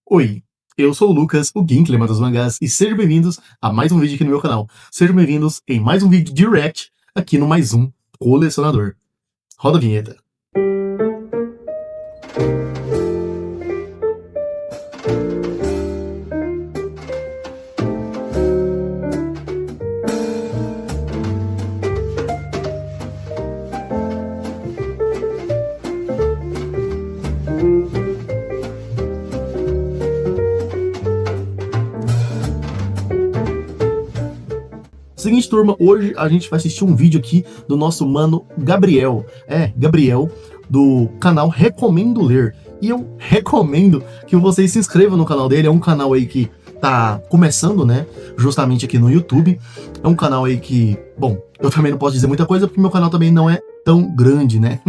Oi, eu sou o Lucas, o Ginkler dos mangás, e sejam bem-vindos a mais um vídeo aqui no meu canal. Sejam bem-vindos em mais um vídeo de React aqui no Mais Um Colecionador. Roda a vinheta. Seguinte, turma, hoje a gente vai assistir um vídeo aqui do nosso mano Gabriel. Gabriel, do canal Recomendo Ler. E eu recomendo que vocês se inscrevam no canal dele. É um canal aí que tá começando, né? Justamente aqui no YouTube. É um canal aí que, bom, eu também não posso dizer muita coisa porque meu canal também não é tão grande, né?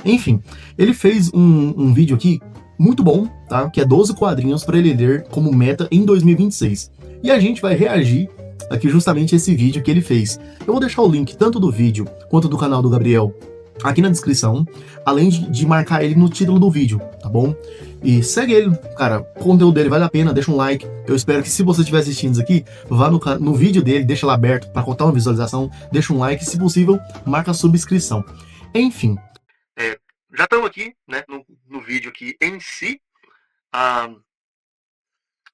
Enfim, ele fez um vídeo aqui muito bom, tá? Que é 12 quadrinhos para ele ler como meta em 2026. E a gente vai reagir aqui justamente esse vídeo que ele fez. Eu vou deixar o link tanto do vídeo quanto do canal do Gabriel aqui na descrição, além de marcar ele no título do vídeo, tá bom? E segue ele, cara, o conteúdo dele vale a pena, deixa um like. Eu espero que se você estiver assistindo isso aqui, vá no vídeo dele, deixa lá aberto para contar uma visualização, deixa um like, se possível, marca a subscrição. Enfim, já estamos aqui, né, no vídeo aqui em si.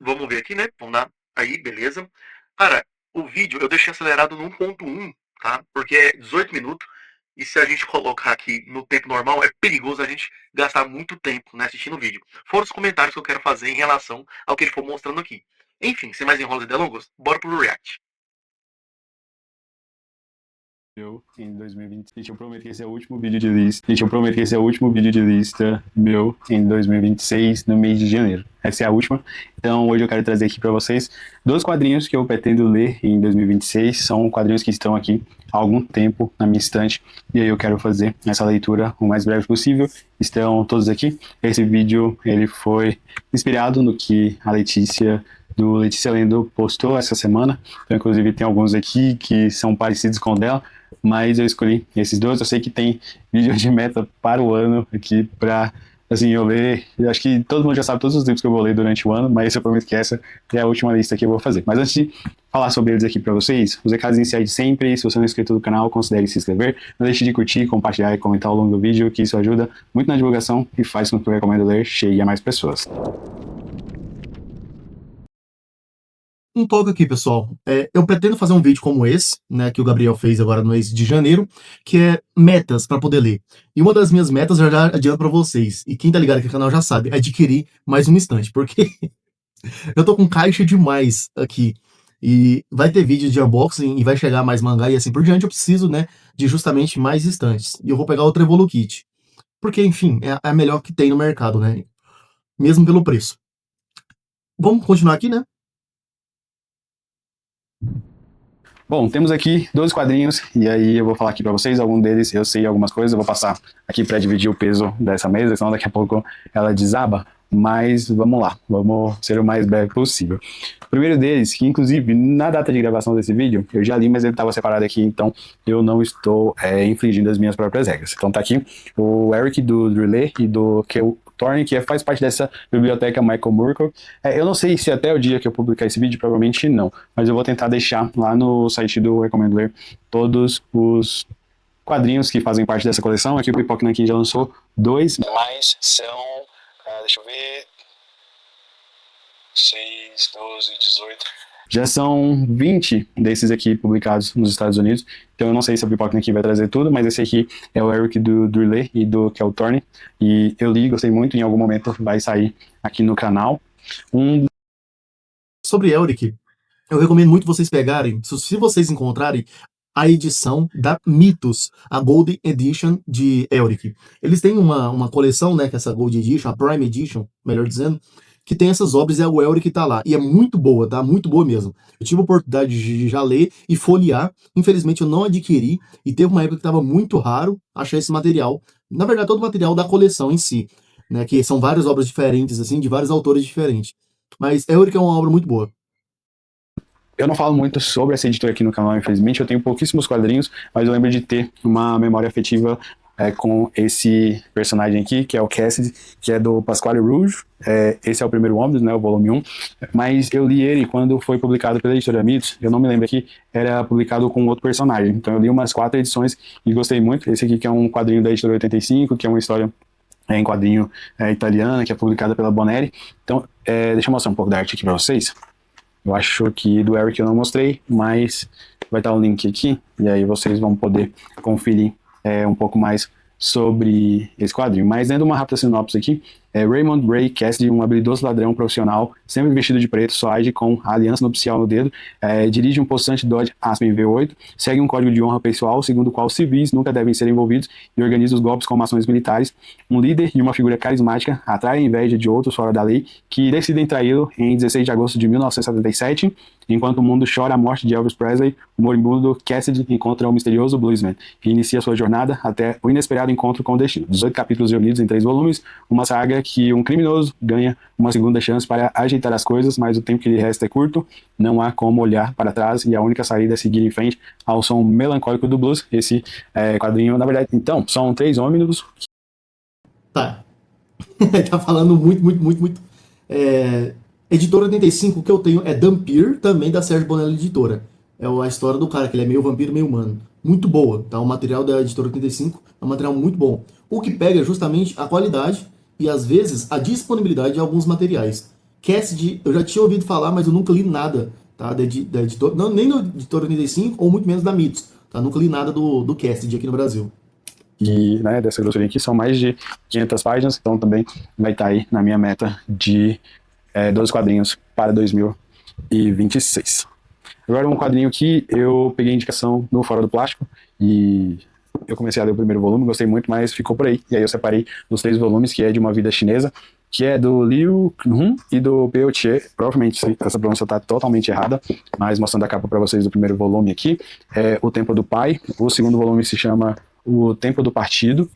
Vamos ver aqui, né? Vamos dar aí, beleza. Cara, o vídeo eu deixei acelerado no 1.1, tá? Porque é 18 minutos. E se a gente colocar aqui no tempo normal, é perigoso a gente gastar muito tempo, né, assistindo o vídeo. Fora os comentários que eu quero fazer em relação ao que ele for mostrando aqui. Enfim, sem mais enrolos e delongas, bora pro React. Meu, em 2020. Gente, eu prometo que esse é o último vídeo de lista. Gente, eu prometo que esse é o último vídeo de lista meu em 2026, no mês de janeiro. Essa é a última. Então, hoje eu quero trazer aqui para vocês 2 quadrinhos que eu pretendo ler em 2026. São quadrinhos que estão aqui há algum tempo na minha estante. E aí eu quero fazer essa leitura o mais breve possível. Estão todos aqui. Esse vídeo, ele foi inspirado no que a Letícia do Letícia Lendo postou essa semana. Então, inclusive, tem alguns aqui que são parecidos com o dela, mas eu escolhi esses 2. Eu sei que tem vídeo de meta para o ano aqui para, assim, eu ler. Eu acho que todo mundo já sabe todos os livros que eu vou ler durante o ano, mas eu prometo que essa é a última lista que eu vou fazer. Mas antes de falar sobre eles aqui para vocês, os recados iniciais de sempre. Se você não é inscrito no canal, considere se inscrever. Não deixe de curtir, compartilhar e comentar ao longo do vídeo, que isso ajuda muito na divulgação e faz com que eu recomendo ler chegue a mais pessoas. Um toque aqui, pessoal. Eu pretendo fazer um vídeo como esse, né, que o Gabriel fez agora no mês de janeiro, que é metas para poder ler. E uma das minhas metas, eu já adianto para vocês, e quem tá ligado aqui no canal já sabe, é adquirir mais uma estante, porque eu tô com caixa demais aqui. E vai ter vídeo de unboxing e vai chegar mais mangá e assim por diante, eu preciso, né, de justamente mais estantes. E eu vou pegar outra Evolu Kit. Porque, enfim, é a melhor que tem no mercado, né? Mesmo pelo preço. Vamos continuar aqui, né? Bom, temos aqui 12 quadrinhos, e aí eu vou falar aqui pra vocês, algum deles eu sei algumas coisas, eu vou passar aqui pra dividir o peso dessa mesa, senão daqui a pouco ela desaba, mas vamos lá, vamos ser o mais breve possível. O primeiro deles, que inclusive na data de gravação desse vídeo, eu já li, mas ele estava separado aqui, então eu não estou infringindo as minhas próprias regras. Então tá aqui o Eric do Drillé e do Thorne, que faz parte dessa biblioteca Michael Moorcock. Eu não sei se até o dia que eu publicar esse vídeo, provavelmente não, mas eu vou tentar deixar lá no site do Recomendo Ler todos os quadrinhos que fazem parte dessa coleção. Aqui o Pipoca Nankin já lançou 2, mas são, deixa eu ver, 6, 12, 18... Já são 20 desses aqui publicados nos Estados Unidos, então eu não sei se a Pipoca aqui vai trazer tudo, mas esse aqui é o Eric do Drillé e do Kel Thorne, e eu li, gostei muito, em algum momento vai sair aqui no canal. Sobre Elric, eu recomendo muito vocês pegarem, se vocês encontrarem, a edição da Mythos, a Gold Edition de Elric. Eles têm uma coleção, né, que é essa Gold Edition, a Prime Edition, melhor dizendo, que tem essas obras e é o Elric tá lá. E é muito boa, tá? Muito boa mesmo. Eu tive a oportunidade de já ler e folhear. Infelizmente eu não adquiri. E teve uma época que estava muito raro achar esse material. Na verdade, todo o material da coleção em si. Né? Que são várias obras diferentes, assim, de vários autores diferentes. Mas Elric é uma obra muito boa. Eu não falo muito sobre essa editora aqui no canal, infelizmente. Eu tenho pouquíssimos quadrinhos, mas eu lembro de ter uma memória afetiva com esse personagem aqui, que é o Cassidy, que é do Pasquale Rouge. Esse é o primeiro ônibus, né, o volume 1, mas eu li ele quando foi publicado pela editora Mitos. Eu não me lembro aqui, era publicado com outro personagem, então eu li umas 4 edições e gostei muito. Esse aqui que é um quadrinho da editora 85, que é uma história em quadrinho italiana, que é publicada pela Bonelli. Então, deixa eu mostrar um pouco da arte aqui para vocês. Eu acho que do Eric eu não mostrei, mas vai estar o link aqui, e aí vocês vão poder conferir um pouco mais sobre esse quadrinho. Mas dando uma rápida sinopse aqui, Raymond Ray Cassidy, um habilidoso ladrão profissional, sempre vestido de preto, só age com a aliança nupcial no dedo, dirige um possante Dodge Aspen V8, segue um código de honra pessoal, segundo o qual civis nunca devem ser envolvidos, e organiza os golpes com ações militares. Um líder e uma figura carismática atrai a inveja de outros fora da lei, que decidem traí-lo em 16 de agosto de 1977, enquanto o mundo chora a morte de Elvis Presley. O moribundo Cassidy encontra o misterioso bluesman e inicia sua jornada até o inesperado encontro com o destino. 18 capítulos reunidos em 3 volumes, uma saga que um criminoso ganha uma segunda chance para ajeitar as coisas, mas o tempo que lhe resta é curto, não há como olhar para trás e a única saída é seguir em frente ao som melancólico do blues. Esse quadrinho, na verdade, então, são 3 ônibus. Tá. Tá falando muito. Editora 85, o que eu tenho é Dampir, também da Sérgio Bonelli Editora. É a história do cara, que ele é meio vampiro, meio humano. Muito boa, tá? O material da Editora 85 é um material muito bom. O que pega é justamente a qualidade e, às vezes, a disponibilidade de alguns materiais. Cassidy, eu já tinha ouvido falar, mas eu nunca li nada, tá? Da editora, não, nem da Editora 85, ou muito menos da Mitos, tá? Nunca li nada do Cassidy aqui no Brasil. E dessa grossurinha aqui são mais de 500 páginas, então também vai estar aí na minha meta de 12 quadrinhos para 2026. Agora um quadrinho que eu peguei indicação no Fora do Plástico e eu comecei a ler o primeiro volume, gostei muito, mas ficou por aí. E aí eu separei os 3 volumes, que é de Uma Vida Chinesa, que é do Liu Hun e do Peo Che. Provavelmente essa pronúncia está totalmente errada, mas mostrando a capa para vocês do primeiro volume aqui, é O Tempo do Pai. O segundo volume se chama O Tempo do Partido.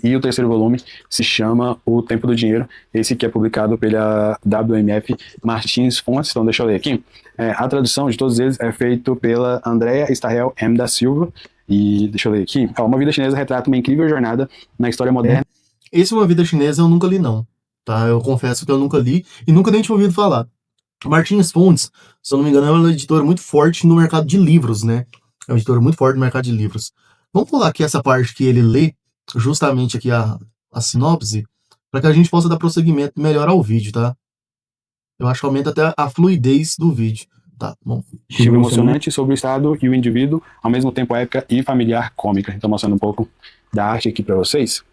E o terceiro volume se chama O Tempo do Dinheiro, esse que é publicado pela WMF Martins Fontes. Então deixa eu ler aqui. A tradução de todos eles é feita pela Andrea Estarrel M. da Silva. E deixa eu ler aqui. Uma Vida Chinesa retrata uma incrível jornada na história moderna. Esse Uma Vida Chinesa eu nunca li não, tá? Eu confesso que eu nunca li e nunca nem tinha ouvido falar. Martins Fontes, se eu não me engano, é uma editora muito forte no mercado de livros, né? É uma editora muito forte no mercado de livros. Vamos pular aqui essa parte que ele lê, justamente aqui a sinopse, para que a gente possa dar prosseguimento melhor ao vídeo, tá? Eu acho que aumenta até a fluidez do vídeo. Tá, bom. Estilo emocionante sobre o Estado e o indivíduo, ao mesmo tempo épica e familiar cômica. Então mostrando um pouco da arte aqui para vocês.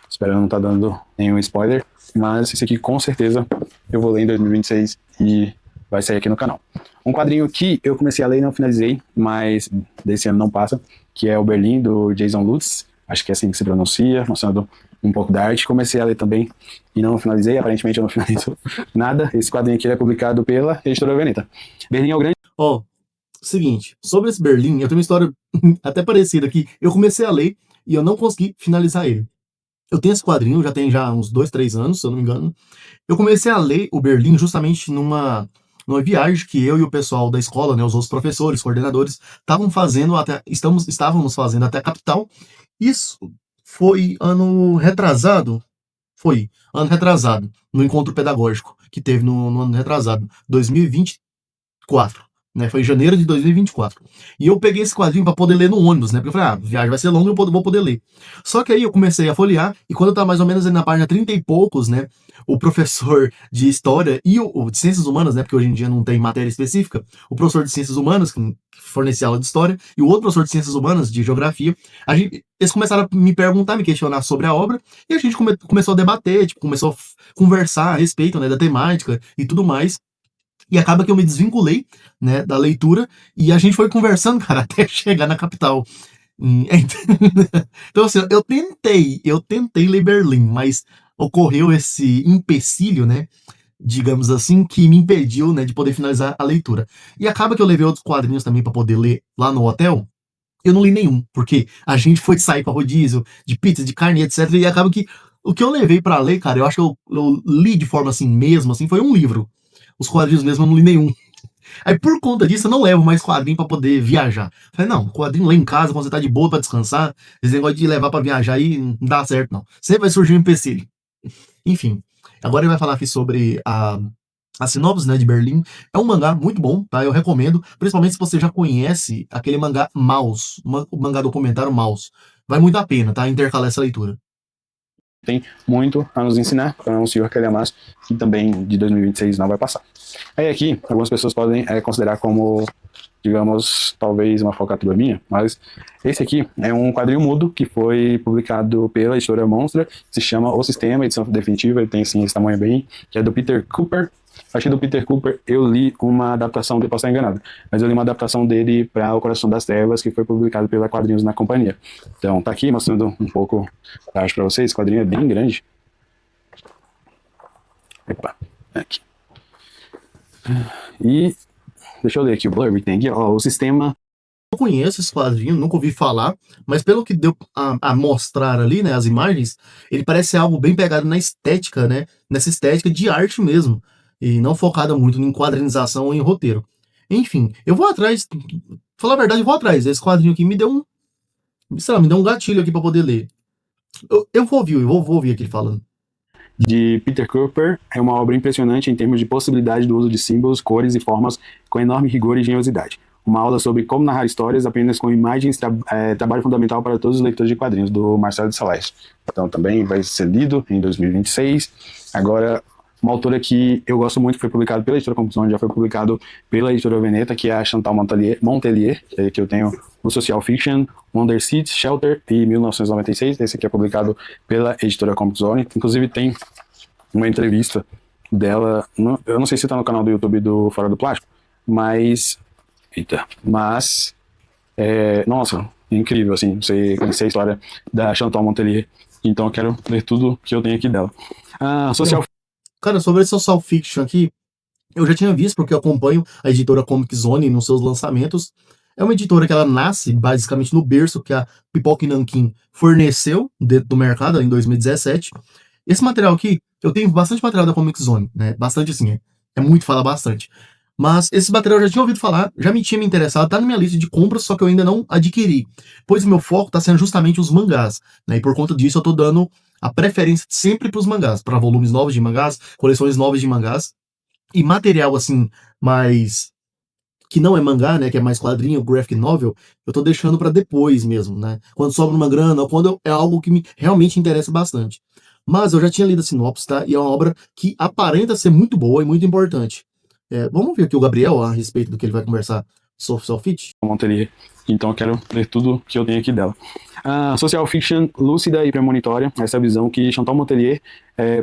Espero não estar dando nenhum spoiler, mas esse aqui com certeza eu vou ler em 2026 e vai sair aqui no canal. Um quadrinho que eu comecei a ler e não finalizei, mas desse ano não passa, que é o Berlim, do Jason Lutz. Acho que é assim que se pronuncia, mostrando um pouco da arte. Comecei a ler também e não finalizei. Aparentemente eu não finalizo nada. Esse quadrinho aqui é publicado pela editora Veneta. Berlim é o grande... Seguinte, sobre esse Berlim, eu tenho uma história até parecida aqui. Eu comecei a ler e eu não consegui finalizar ele. Eu tenho esse quadrinho, já tem uns 2, 3 anos, se eu não me engano. Eu comecei a ler o Berlim justamente numa viagem que eu e o pessoal da escola, né, os outros professores, coordenadores, estávamos fazendo até a capital. Isso foi ano retrasado, no encontro pedagógico que teve no ano retrasado, 2024, né? Foi em janeiro de 2024. E eu peguei esse quadrinho para poder ler no ônibus, né? Porque eu falei, a viagem vai ser longa, eu vou poder ler. Só que aí eu comecei a folhear, e quando eu tava mais ou menos ali na página 30 e poucos, né? O professor de História e o de Ciências Humanas, né? Porque hoje em dia não tem matéria específica. O professor de Ciências Humanas, que fornecia aula de História, e o outro professor de Ciências Humanas, de Geografia, eles começaram a me perguntar, me questionar sobre a obra, e a gente começou a debater, tipo, começou a conversar a respeito, né, da temática e tudo mais. E acaba que eu me desvinculei, né, da leitura, e a gente foi conversando, cara, até chegar na capital. Então, assim, eu tentei ler Berlim, mas ocorreu esse empecilho, né, digamos assim, que me impediu, né, de poder finalizar a leitura. E acaba que eu levei outros quadrinhos também para poder ler lá no hotel. Eu não li nenhum, porque a gente foi sair para rodízio de pizza, de carne, etc. E acaba que o que eu levei para ler, cara, eu acho que eu li de forma assim mesmo, assim, foi um livro. Os quadrinhos mesmo eu não li nenhum. Aí por conta disso eu não levo mais quadrinho pra poder viajar. Falei, não, quadrinho lá em casa, quando você tá de boa pra descansar, esse negócio de levar pra viajar aí não dá certo não. Sempre vai surgir um empecilho. Enfim, agora ele vai falar aqui sobre a sinopse, né, de Berlim. É um mangá muito bom, tá? Eu recomendo, principalmente se você já conhece aquele mangá Maus, o mangá documentário Maus. Vai muito a pena, tá? Intercalar essa leitura. Tem muito a nos ensinar, então é um senhor que ele é massa, que também de 2026 não vai passar. Aí aqui, algumas pessoas podem considerar como, digamos, talvez uma falcatrua minha, mas esse aqui é um quadrinho mudo que foi publicado pela editora Monstra, se chama O Sistema, edição definitiva, ele tem assim esse tamanho bem, que é do Peter Cooper. Acho que do Peter Cooper eu li uma adaptação dele, posso estar enganado, mas eu li uma adaptação dele para O Coração das Trevas, que foi publicado pela Quadrinhos na Companhia. Então tá aqui mostrando um pouco, acho para vocês, esse quadrinho é bem grande. Opa, aqui. E deixa eu ler aqui o blurb, tem aqui, ó, o sistema. Eu conheço esse quadrinho, nunca ouvi falar, mas pelo que deu a mostrar ali, né, as imagens, ele parece algo bem pegado na estética, né, nessa estética de arte mesmo, e não focada muito em quadrinização ou em roteiro. Enfim, eu vou atrás, falar a verdade, eu vou atrás. Esse quadrinho aqui me deu sei lá, me deu um gatilho aqui pra poder ler. Eu vou ouvir, vou ouvir aqui ele falando. De Peter Cooper é uma obra impressionante em termos de possibilidade do uso de símbolos, cores e formas com enorme rigor e engenhosidade. Uma aula sobre como narrar histórias apenas com imagens, trabalho fundamental para todos os leitores de quadrinhos, do Marcelo de Salles. Então também vai ser lido em 2026. Agora, uma autora que eu gosto muito, que foi publicado pela editora Compulsão, já foi publicado pela editora Veneta, que é a Chantal Montelier, que eu tenho o Social Fiction, Wonder Seed, Shelter e 1996. Esse aqui é publicado pela editora Comic Zone. Inclusive tem uma entrevista dela, eu não sei se está no canal do YouTube do Fora do Plástico, mas nossa, é incrível, assim, você conhecer a história da Chantal Montelier. Então eu quero ler tudo que eu tenho aqui dela. Social. Cara, sobre esse Social Fiction aqui, eu já tinha visto, porque eu acompanho a editora Comic Zone nos seus lançamentos. É uma editora que ela nasce basicamente no berço que a Pipoca e Nanquim forneceu dentro do mercado em 2017. Esse material aqui, eu tenho bastante material da Comic Zone, né? Bastante assim, é muito falar bastante. Mas esse material eu já tinha ouvido falar, já me tinha me interessado, tá na minha lista de compras, só que eu ainda não adquiri. Pois o meu foco tá sendo justamente os mangás, né? E por conta disso eu tô dando a preferência sempre pros mangás, para volumes novos de mangás, coleções novas de mangás. E material assim, mais que não é mangá, né, que é mais quadrinho, graphic novel, eu tô deixando pra depois mesmo, né? Quando sobra uma grana ou quando é algo que me realmente interessa bastante. Mas eu já tinha lido a sinopse, tá? E é uma obra que aparenta ser muito boa e muito importante. Vamos ver aqui o Gabriel a respeito do que ele vai conversar sobre Self-Fit? Montelier. Então eu quero ler tudo que eu tenho aqui dela. Social Fiction lúcida e premonitória, essa visão que Chantal Montelier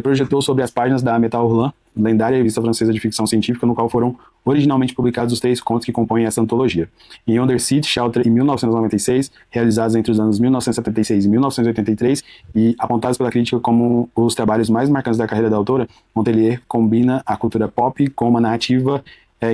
projetou sobre as páginas da Metal Hurlant, lendária revista francesa de ficção científica, no qual foram originalmente publicados os 3 contos que compõem essa antologia. Em Underseed, Shelter e 1996, realizados entre os anos 1976 e 1983, e apontados pela crítica como os trabalhos mais marcantes da carreira da autora, Montelier combina a cultura pop com uma narrativa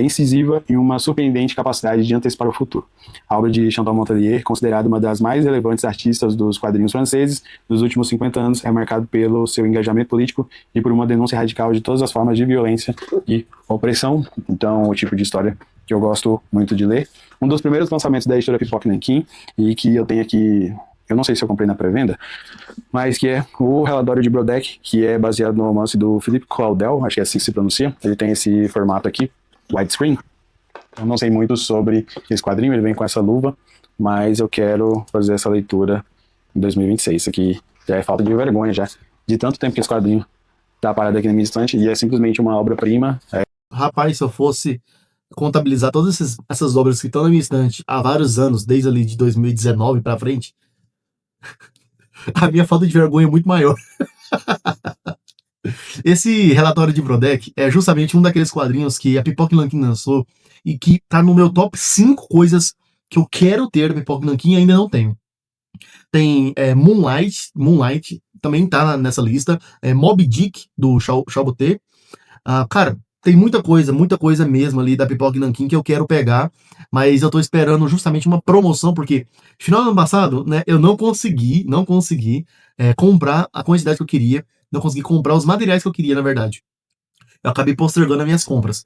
incisiva e uma surpreendente capacidade de antecipar o futuro. A obra de Chantal Montelier, considerada uma das mais relevantes artistas dos quadrinhos franceses dos últimos 50 anos, é marcado pelo seu engajamento político e por uma denúncia radical de todas as formas de violência e opressão. Então, o tipo de história que eu gosto muito de ler. Um dos primeiros lançamentos da editora Pipoca e Nanquim, e que eu tenho aqui, eu não sei se eu comprei na pré-venda, mas que é o Relatório de Brodeck, que é baseado no romance do Philippe Claudel, acho que é assim que se pronuncia. Ele tem esse formato aqui, widescreen. Eu não sei muito sobre esse quadrinho, ele vem com essa luva, mas eu quero fazer essa leitura em 2026. Isso aqui já é falta de vergonha, já. De tanto tempo que esse quadrinho tá parado aqui na minha estante, e é simplesmente uma obra-prima. Rapaz, se eu fosse contabilizar todas essas obras que estão na minha estante há vários anos, desde ali de 2019 pra frente, a minha falta de vergonha é muito maior. Esse relatório de Brodeck é justamente um daqueles quadrinhos que a Pipoca e Nanquim lançou e que tá no meu top 5 coisas que eu quero ter da Pipoca e Nanquim e ainda não tenho. Tem Moonlight também tá nessa lista, Moby Dick, do Chaboté. Cara, tem muita coisa mesmo ali da Pipoca e Nanquim que eu quero pegar, mas eu tô esperando justamente uma promoção, porque final do ano passado, né, eu não consegui comprar a quantidade que eu queria, não consegui comprar os materiais que eu queria, na verdade. Eu acabei postergando as minhas compras.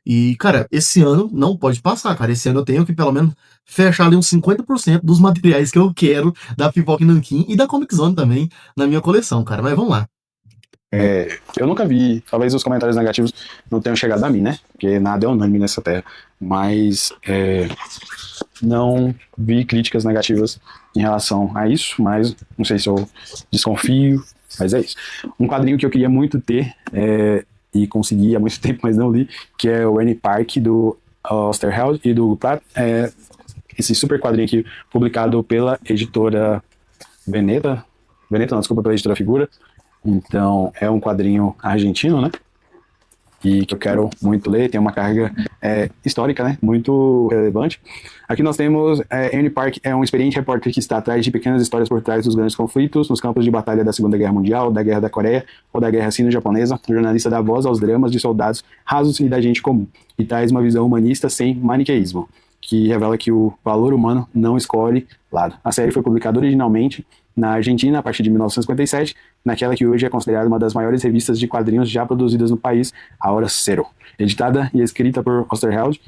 E, cara, esse ano não pode passar, cara. Esse ano eu tenho que pelo menos fechar ali uns 50% dos materiais que eu quero da Pipoca Nanquim e da Comic Zone também na minha coleção, cara. Mas vamos lá. Eu nunca vi, talvez os comentários negativos não tenham chegado a mim, né? Porque nada é unânime nessa terra. Mas não vi críticas negativas em relação a isso, mas não sei se eu desconfio, mas é isso. Um quadrinho que eu queria muito ter e consegui há muito tempo, mas não li, que é o Ernie Park do Osterheld e do Pratt. Esse super quadrinho aqui, publicado pela editora Veneta. Veneta, não, desculpa, pela editora Figura. Então, é um quadrinho argentino, né? E que eu quero muito ler, tem uma carga histórica, né? Muito relevante. Aqui nós temos Ernie Park, é um experiente repórter que está atrás de pequenas histórias por trás dos grandes conflitos, nos campos de batalha da Segunda Guerra Mundial, da Guerra da Coreia ou da Guerra Sino-Japonesa. O jornalista dá voz aos dramas de soldados rasos e da gente comum, e traz uma visão humanista sem maniqueísmo, que revela que o valor humano não escolhe lado. A série foi publicada originalmente na Argentina a partir de 1957, naquela que hoje é considerada uma das maiores revistas de quadrinhos já produzidas no país, a Hora Cero. Editada e escrita por Osterheld,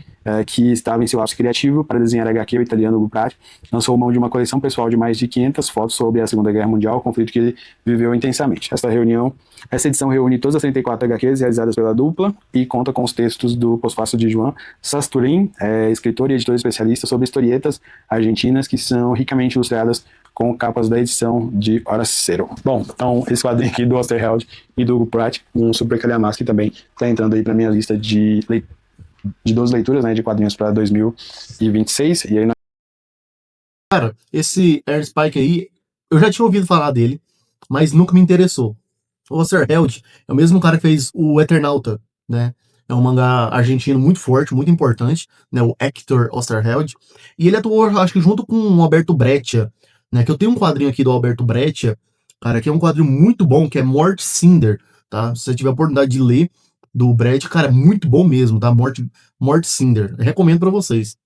que estava em seu ápice criativo para desenhar HQ, o italiano Luprati, lançou mão de uma coleção pessoal de mais de 500 fotos sobre a Segunda Guerra Mundial, o conflito que ele viveu intensamente. Essa edição reúne todas as 34 HQs realizadas pela dupla e conta com os textos do pós-fácil de Joan Sasturin, escritor e editor especialista sobre historietas argentinas que são ricamente ilustradas com capas da edição de Hora Cero. Bom, então esse quadrinho aqui do Osterheld e do Pratt, um super calhamaço que também está entrando aí para minha lista de 12 leituras, né, de quadrinhos para 2026. E aí Cara, esse Ernst Spike aí, eu já tinha ouvido falar dele, mas nunca me interessou. O Osterheld é o mesmo cara que fez o Eternauta, né? É um mangá argentino muito forte, muito importante, né? O Hector Osterheld. E ele atuou, acho que junto com o Alberto Breccia, né? Que eu tenho um quadrinho aqui do Alberto Breccia, cara, que é um quadrinho muito bom, que é Mort Cinder, tá? Se você tiver a oportunidade de ler do Breccia, cara, é muito bom mesmo, tá? Mort Cinder. Eu recomendo pra vocês.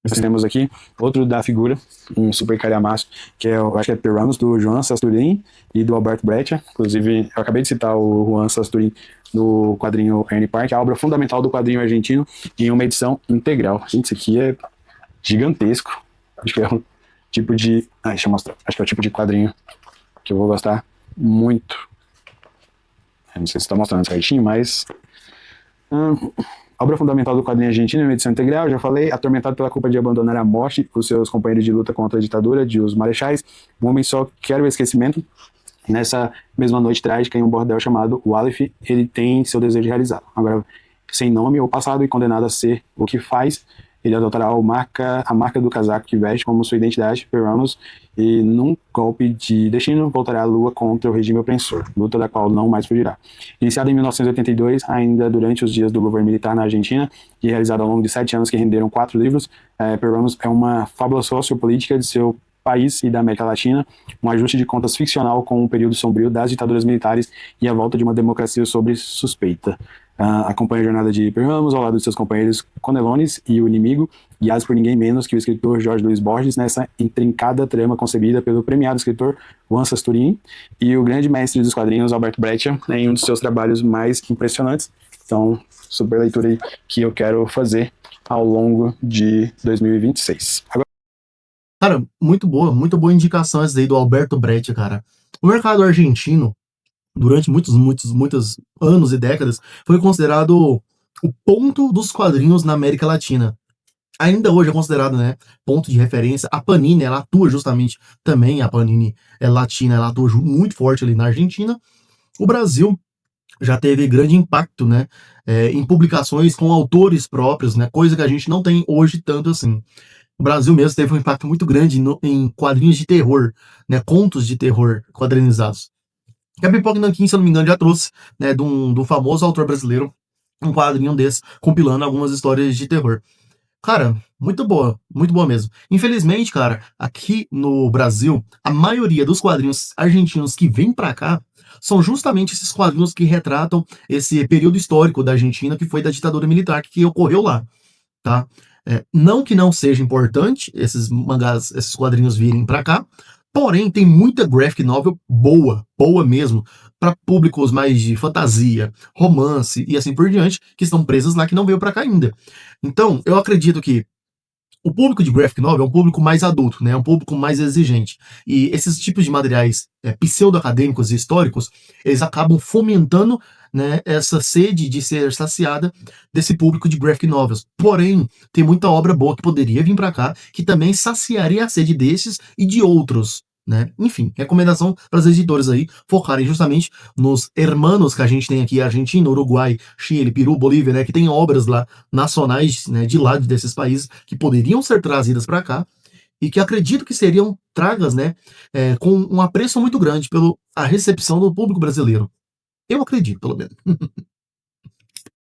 nós temos aqui outro da Figura, um super calhamaço, que eu acho que é Pyramus, do Joan Sasturin e do Alberto Breccia. Inclusive, eu acabei de citar o Juan Sasturin no quadrinho Ernie Park, a obra fundamental do quadrinho argentino, em uma edição integral. Gente, isso aqui é gigantesco. Acho que é um tipo de... deixa eu mostrar. Acho que é o tipo de quadrinho que eu vou gostar muito. Eu não sei se está mostrando certinho, mas... A obra fundamental do quadrinho argentino é uma edição integral, já falei, atormentado pela culpa de abandonar à morte os seus companheiros de luta contra a ditadura de os marechais, um homem só quer o esquecimento. Nessa mesma noite trágica, em um bordel chamado Walif, ele tem seu desejo realizado. Agora, sem nome ou passado e condenado a ser o que faz, ele adotará a marca do casaco que veste como sua identidade, Pyramus, e num golpe de destino voltará à lua contra o regime opressor, luta da qual não mais fugirá. Iniciada em 1982, ainda durante os dias do governo militar na Argentina, e realizada ao longo de 7 anos que renderam 4 livros, Pyramus é uma fábula sociopolítica de seu país e da América Latina, um ajuste de contas ficcional com o período sombrio das ditaduras militares e a volta de uma democracia sob suspeita. Acompanha a jornada de Pyramus ao lado de seus companheiros Conelones e o inimigo, guiados por ninguém menos que o escritor Jorge Luis Borges nessa intrincada trama concebida pelo premiado escritor Juan Sasturin e o grande mestre dos quadrinhos Alberto Breccia em um dos seus trabalhos mais impressionantes. Então, super leitura aí que eu quero fazer ao longo de 2026. Agora, Cara, muito boa indicação essa daí do Alberto Breccia, cara. O mercado argentino, durante muitos anos e décadas, foi considerado o ponto dos quadrinhos na América Latina. Ainda hoje é considerado, né, ponto de referência. A Panini, ela atua justamente também, a Panini é latina, ela atua muito forte ali na Argentina. O Brasil já teve grande impacto, né, em publicações com autores próprios, né, coisa que a gente não tem hoje tanto assim. O Brasil mesmo teve um impacto muito grande em quadrinhos de terror, né, contos de terror quadrinizados. Que a Pipoca Nanquim, se eu não me engano, já trouxe, né, de um famoso autor brasileiro, um quadrinho desse, compilando algumas histórias de terror. Cara, muito boa mesmo. Infelizmente, cara, aqui no Brasil, a maioria dos quadrinhos argentinos que vêm pra cá são justamente esses quadrinhos que retratam esse período histórico da Argentina, que foi da ditadura militar que ocorreu lá, tá? Não que não seja importante esses mangás, esses quadrinhos virem pra cá, porém tem muita graphic novel boa mesmo, para públicos mais de fantasia, romance e assim por diante, que estão presas lá, que não veio para cá ainda. Então, eu acredito que o público de graphic novel é um público mais adulto, né? É um público mais exigente. E esses tipos de materiais pseudo-acadêmicos e históricos, eles acabam fomentando, né, essa sede de ser saciada desse público de graphic novels. Porém, tem muita obra boa que poderia vir para cá, que também saciaria a sede desses e de outros. Né? Enfim, recomendação para os editores aí focarem justamente nos hermanos que a gente tem aqui, Argentina, Uruguai, Chile, Peru, Bolívia, né, que tem obras lá nacionais, né, de lá desses países que poderiam ser trazidas para cá e que acredito que seriam tragas, né, com um apreço muito grande pela recepção do público brasileiro. Eu acredito, pelo menos.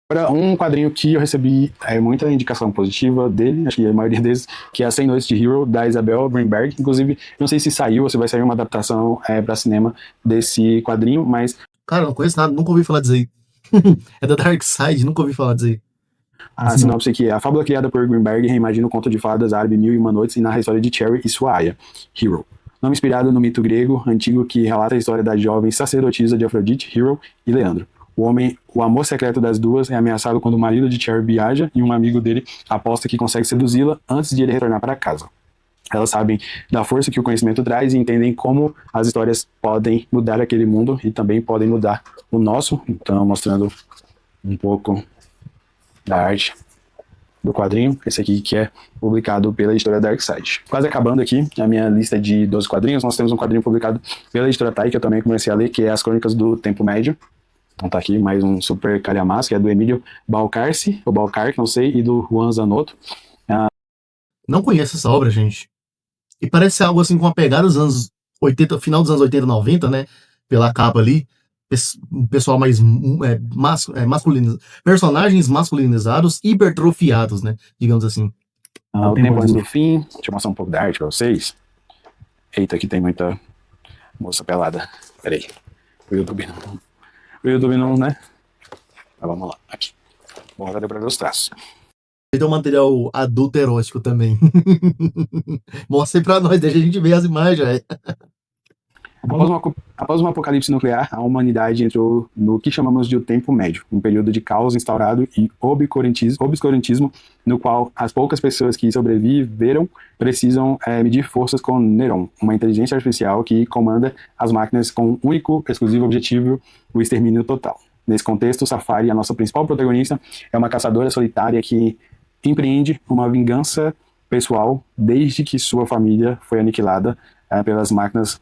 Agora, um quadrinho que eu recebi muita indicação positiva dele, acho que a maioria deles, que é a 100 Noites de Hero, da Isabel Greenberg. Inclusive, não sei se saiu ou se vai sair uma adaptação para cinema desse quadrinho, mas... Cara, não conheço nada, nunca ouvi falar disso aí. É da Dark Side, nunca ouvi falar disso aí. A sinopse aqui é: a fábula criada por Greenberg reimagina o conto de fadas árabe Mil e Uma Noites e narra a história de Cherry e sua aia, Hero. Nome inspirado no mito grego antigo que relata a história da jovem sacerdotisa de Afrodite, Hero, e Leandro. O amor secreto das duas é ameaçado quando o marido de Cherry viaja e um amigo dele aposta que consegue seduzi-la antes de ele retornar para casa. Elas sabem da força que o conhecimento traz e entendem como as histórias podem mudar aquele mundo e também podem mudar o nosso. Então, mostrando um pouco da arte do quadrinho, esse aqui que é publicado pela editora Darkside. Quase acabando aqui a minha lista de 12 quadrinhos, nós temos um quadrinho publicado pela editora Tai, que eu também comecei a ler, que é As Crônicas do Tempo Médio. Então tá aqui mais um super calhamaço, que é do Emílio Balcarce, ou Balcarque, não sei, e do Juan Zanotto. Não conheço essa obra, gente. E parece algo assim com a pegada dos anos 80, final dos anos 80, 90, né? Pela capa ali. Um pessoal mais masculino. Personagens masculinizados, hipertrofiados, né? Digamos assim. O Tempo Antes do Fim. Deixa eu mostrar um pouco da arte pra vocês. Eita, aqui tem muita moça pelada. Peraí. O YouTube não, né? Mas vamos lá. Aqui. Bom, já deu pra ver os traços. Tem um material adulto erótico também. Mostra aí pra nós, deixa a gente ver as imagens. Após um apocalipse nuclear, a humanidade entrou no que chamamos de o Tempo Médio, um período de caos instaurado e obscurantismo, no qual as poucas pessoas que sobreviveram precisam medir forças com Neron, uma inteligência artificial que comanda as máquinas com um único, exclusivo objetivo, o extermínio total. Nesse contexto, Safari, a nossa principal protagonista, é uma caçadora solitária que empreende uma vingança pessoal desde que sua família foi aniquilada pelas máquinas.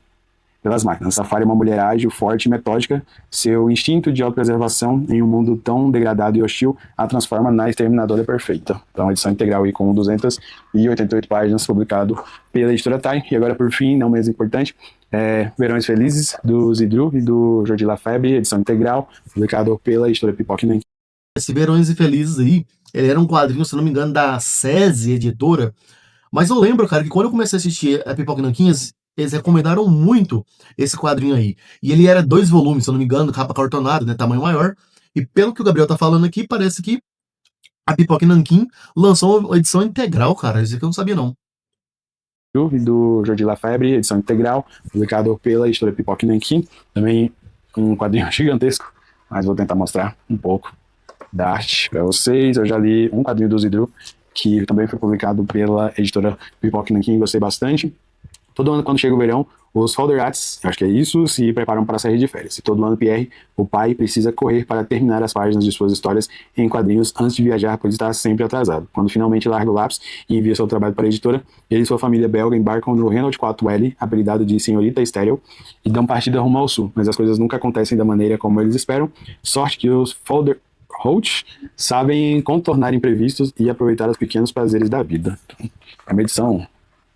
Safari é uma mulher ágil, forte e metódica. Seu instinto de autopreservação em um mundo tão degradado e hostil a transforma na exterminadora perfeita. Então, edição integral aí com 288 páginas, publicado pela editora Tai. E agora, por fim, não menos importante, Verões Felizes, do Zidru e do Jordi Lafebre, edição integral, publicado pela editora Pipoca Nanquim. Esse Verões Felizes aí, ele era um quadrinho, se não me engano, da SESI Editora. Mas eu lembro, cara, que quando eu comecei a assistir a Pipoca Nanquinhas, eles recomendaram muito esse quadrinho aí. E ele era 2 volumes, se eu não me engano, capa cartonada, né, tamanho maior. E pelo que o Gabriel tá falando aqui, parece que a Pipoca Nanquim lançou uma edição integral, cara. Isso aqui eu não sabia, não. Do Jordi Lafebre, edição integral, publicado pela editora Pipoca Nanquim. Também um quadrinho gigantesco, mas vou tentar mostrar um pouco da arte para vocês. Eu já li um quadrinho do Zidru, que também foi publicado pela editora Pipoca Nanquim, gostei bastante. Todo ano, quando chega o verão, os Folderates, acho que é isso, se preparam para sair de férias. E todo ano, Pierre, o pai, precisa correr para terminar as páginas de suas histórias em quadrinhos antes de viajar, pois está sempre atrasado. Quando finalmente larga o lápis e envia seu trabalho para a editora, ele e sua família belga embarcam no Renault 4L, apelidado de Senhorita Estéreo, e dão partida rumo ao sul. Mas as coisas nunca acontecem da maneira como eles esperam. Sorte que os Folderates sabem contornar imprevistos e aproveitar os pequenos prazeres da vida. É uma edição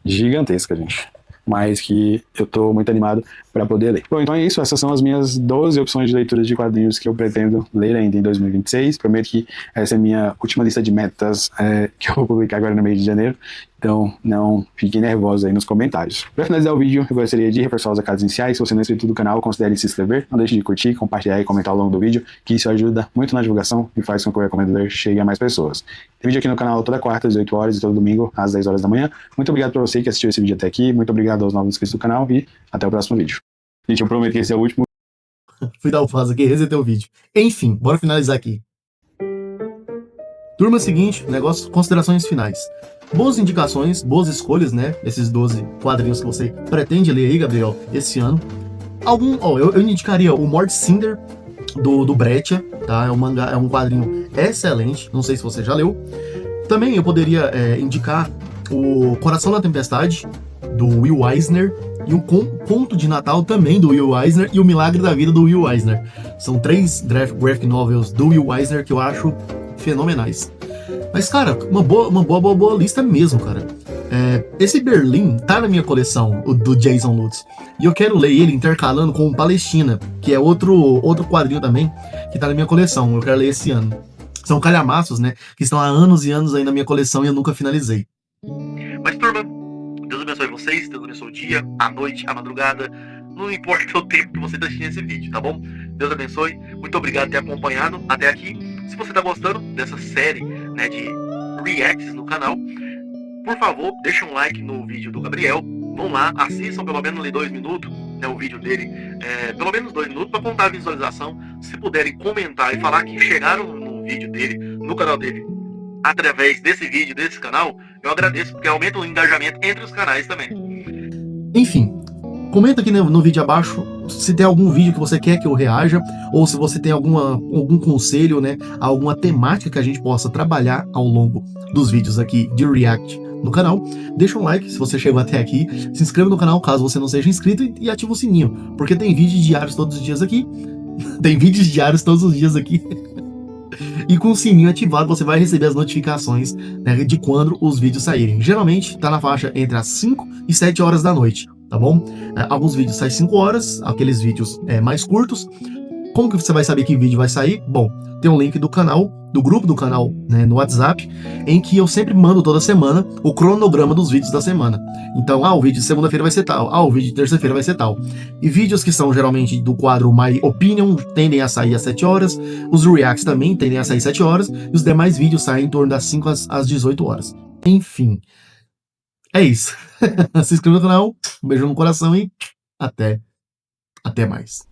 gigantesca, gente. Mas que eu tô muito animado para poder ler. Bom, então é isso. Essas são as minhas 12 opções de leituras de quadrinhos que eu pretendo ler ainda em 2026. Prometo que essa é a minha última lista de metas que eu vou publicar agora no mês de janeiro. Então, não fiquem nervosos aí nos comentários. Para finalizar o vídeo, eu gostaria de reforçar os recados iniciais. Se você não é inscrito no canal, considere se inscrever. Não deixe de curtir, compartilhar e comentar ao longo do vídeo, que isso ajuda muito na divulgação e faz com que o Recomendo Ler chegue a mais pessoas. Tem vídeo aqui no canal toda quarta, às 8 horas e todo domingo, às 10 horas da manhã. Muito obrigado para você que assistiu esse vídeo até aqui. Muito obrigado aos novos inscritos do canal e até o próximo vídeo. Gente, eu prometo que esse é o último. Fui dar o pause aqui, resetei o vídeo. Enfim, bora finalizar aqui. Turma seguinte, negócio, considerações finais. Boas indicações, boas escolhas, né? Esses 12 quadrinhos que você pretende ler aí, Gabriel, esse ano. Eu indicaria o Mort Cinder, do Breccia, tá? É um mangá, é um quadrinho excelente. Não sei se você já leu. Também eu poderia indicar o Coração da Tempestade, do Will Eisner, e o Conto de Natal também do Will Eisner, e o Milagre da Vida do Will Eisner. São 3 graphic novels do Will Eisner que eu acho fenomenais. Mas, cara, uma boa lista mesmo, cara. Esse Berlim tá na minha coleção, o do Jason Lutz. E eu quero ler ele intercalando com o Palestina, que é outro quadrinho também, que tá na minha coleção. Eu quero ler esse ano. São calhamaços, né? Que estão há anos e anos aí na minha coleção e eu nunca finalizei. Mas, turma, Deus abençoe vocês, Deus abençoe o dia, a noite, a madrugada. Não importa o tempo que você está assistindo esse vídeo, tá bom? Deus abençoe. Muito obrigado por ter acompanhado até aqui. Se você está gostando dessa série, né, de reacts no canal, por favor, deixa um like no vídeo do Gabriel. Vão lá, assistam pelo menos ali 2 minutos, né, o vídeo dele, pelo menos 2 minutos, para contar a visualização. Se puderem comentar e falar que chegaram no vídeo dele, no canal dele, através desse vídeo, desse canal, eu agradeço, porque aumenta o engajamento entre os canais também. Enfim, comenta aqui no vídeo abaixo se tem algum vídeo que você quer que eu reaja, ou se você tem algum conselho, né, alguma temática que a gente possa trabalhar ao longo dos vídeos aqui de React no canal. Deixa um like se você chegou até aqui, se inscreva no canal caso você não seja inscrito e ativa o sininho, porque tem vídeos diários todos os dias aqui. Tem vídeos diários todos os dias aqui. E com o sininho ativado você vai receber as notificações, né, de quando os vídeos saírem. Geralmente tá na faixa entre as 5 e 7 horas da noite, tá bom? Alguns vídeos saem 5 horas, aqueles vídeos mais curtos. Como que você vai saber que vídeo vai sair? Bom, tem um link do canal, do grupo do canal, né, no WhatsApp, em que eu sempre mando toda semana o cronograma dos vídeos da semana. Então, o vídeo de segunda-feira vai ser tal, o vídeo de terça-feira vai ser tal. E vídeos que são geralmente do quadro My Opinion tendem a sair às 7 horas, os Reacts também tendem a sair às 7 horas, e os demais vídeos saem em torno das 5 às 18 horas. Enfim, é isso. Se inscreva no canal, um beijo no coração e até mais.